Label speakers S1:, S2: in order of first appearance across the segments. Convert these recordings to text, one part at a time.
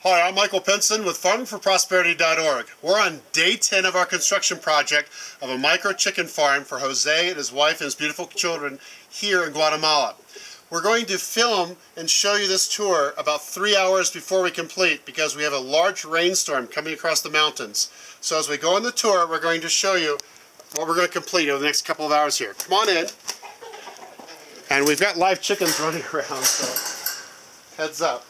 S1: Hi, I'm Michael Pinson with farmingforprosperity.org. We're on day 10 of our construction project of a micro chicken farm for Jose and his wife and his beautiful children here in Guatemala. We're going to film and show you this tour about 3 hours before we complete because we have a large rainstorm coming across the mountains. So as we go on the tour, we're going to show you what we're going to complete over the next couple of hours here. Come on in. And we've got live chickens running around, so heads up.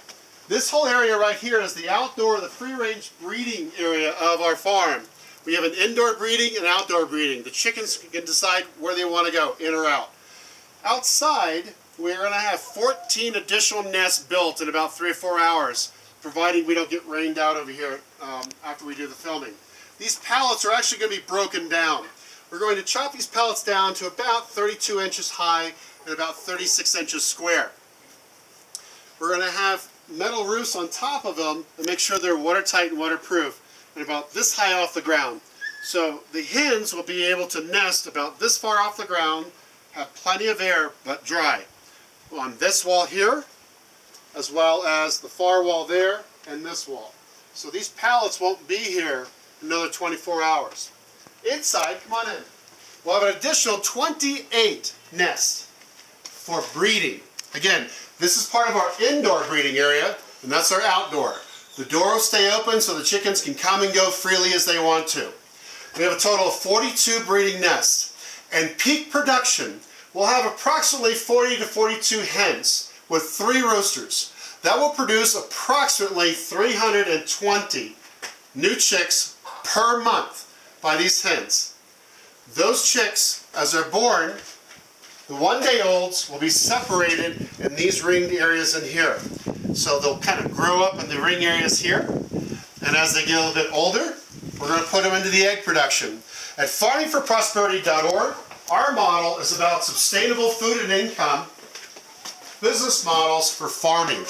S1: This whole area right here is the outdoor, the free-range breeding area of our farm. We have an indoor breeding and outdoor breeding. The chickens can decide where they want to go, in or out. Outside, we're going to have 14 additional nests built in about 3 or 4 hours, providing we don't get rained out over here after we do the filming. These pallets are actually going to be broken down. We're going to chop these pallets down to about 32 inches high and about 36 inches square. We're going to have metal roofs on top of them and make sure they're watertight and waterproof and about this high off the ground. So the hens will be able to nest about this far off the ground, have plenty of air but dry. On this wall here, as well as the far wall there and this wall. So these pallets won't be here another 24 hours. Inside, come on in. We'll have an additional 28 nests for breeding. Again, this is part of our indoor breeding area, and that's our outdoor. The door will stay open so the chickens can come and go freely as they want to. We have a total of 42 breeding nests, and peak production will have approximately 40 to 42 hens with 3 roosters. That will produce approximately 320 new chicks per month by these hens. Those chicks, as they're born, the 1-day-olds will be separated in these ringed areas in here. So they'll kind of grow up in the ring areas here. And as they get a little bit older, we're going to put them into the egg production. At farmingforprosperity.org, our model is about sustainable food and income business models for farming.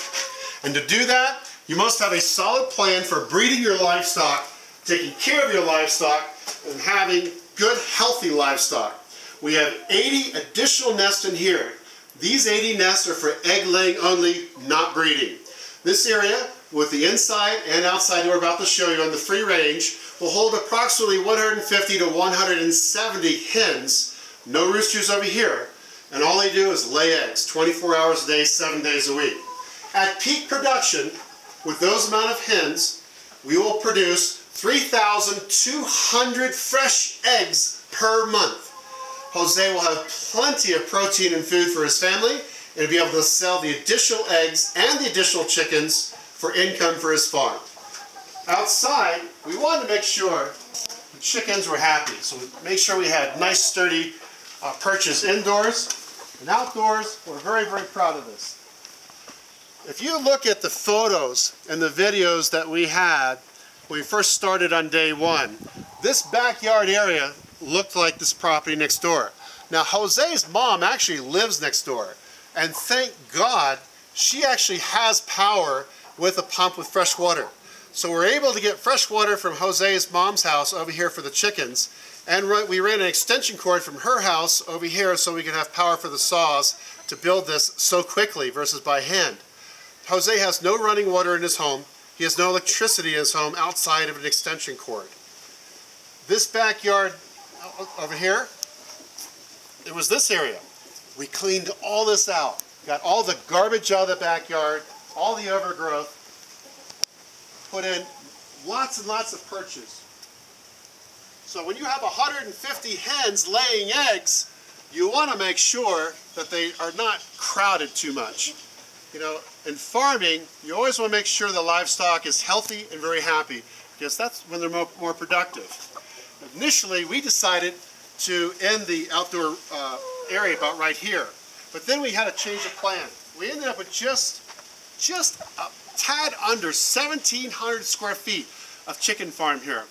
S1: And to do that, you must have a solid plan for breeding your livestock, taking care of your livestock, and having good, healthy livestock. We have 80 additional nests in here. These 80 nests are for egg laying only, not breeding. This area, with the inside and outside we're about to show you on the free range, will hold approximately 150 to 170 hens. No roosters over here. And all they do is lay eggs 24 hours a day, 7 days a week. At peak production, with those amount of hens, we will produce 3,200 fresh eggs per month. Jose will have plenty of protein and food for his family and be able to sell the additional eggs and the additional chickens for income for his farm. Outside, we wanted to make sure the chickens were happy, so we made sure we had nice sturdy perches indoors and outdoors. We're very, very proud of this. If you look at the photos and the videos that we had when we first started on day 1, this backyard area looked like this property next door. Now Jose's mom actually lives next door, and thank God she actually has power with a pump with fresh water. So we're able to get fresh water from Jose's mom's house over here for the chickens, and we ran an extension cord from her house over here so we could have power for the saws to build this so quickly versus by hand. Jose has no running water in his home. He has no electricity in his home outside of an extension cord. This backyard over here, it was this area. We cleaned all this out. Got all the garbage out of the backyard, all the overgrowth, put in lots and lots of perches. So when you have 150 hens laying eggs, you want to make sure that they are not crowded too much. You know, in farming, you always want to make sure the livestock is healthy and very happy, because that's when they're more productive. Initially, we decided to end the outdoor area about right here, but then we had to change the plan. We ended up with just a tad under 1,700 square feet of chicken farm here.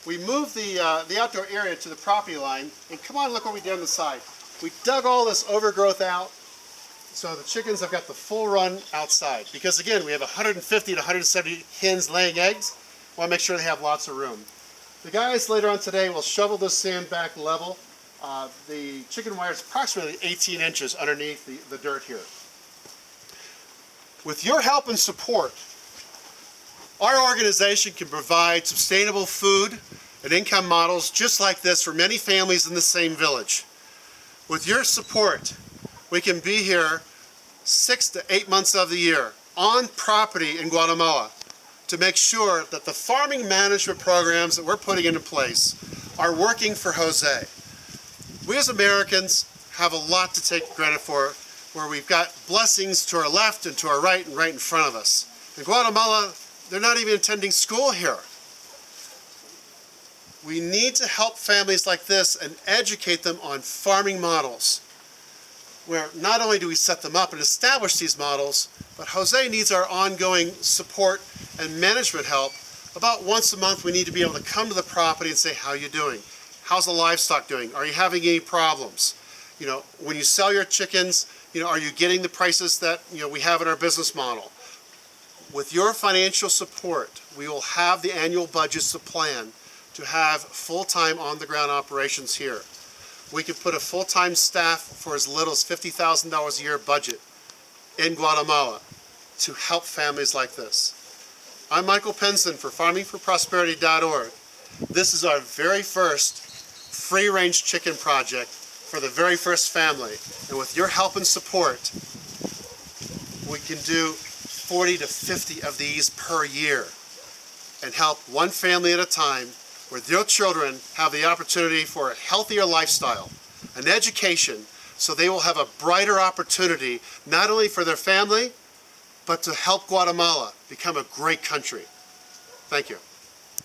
S1: We moved the outdoor area to the property line, and come on, look what we did on the side. We dug all this overgrowth out, so the chickens have got the full run outside. Because again, we have 150 to 170 hens laying eggs. We want to make sure they have lots of room. The guys later on today will shovel this sand back level. The chicken wire is approximately 18 inches underneath the dirt here. With your help and support, Our organization can provide sustainable food and income models just like this for many families in the same village. With your support, we can be here 6 to 8 months of the year on property in Guatemala to make sure that the farming management programs that we're putting into place are working for Jose. We as Americans have a lot to take credit for, where we've got blessings to our left and to our right and right in front of us. In Guatemala, they're not even attending school here. We need to help families like this and educate them on farming models, where not only do we set them up and establish these models, but Jose needs our ongoing support and management help. About once a month we need to be able to come to the property and say, how are you doing? How's the livestock doing? Are you having any problems? You know, when you sell your chickens, you know, are you getting the prices that, you know, we have in our business model? With your financial support, we will have the annual budgets to plan to have full-time on-the-ground operations here. We could put a full-time staff for as little as $50,000 a year budget in Guatemala to help families like this. I'm Michael Pinson for farmingforprosperity.org. This is our very first free-range chicken project for the very first family. And with your help and support, we can do 40 to 50 of these per year and help one family at a time, where their children have the opportunity for a healthier lifestyle, an education, so they will have a brighter opportunity not only for their family, but to help Guatemala become a great country. Thank you.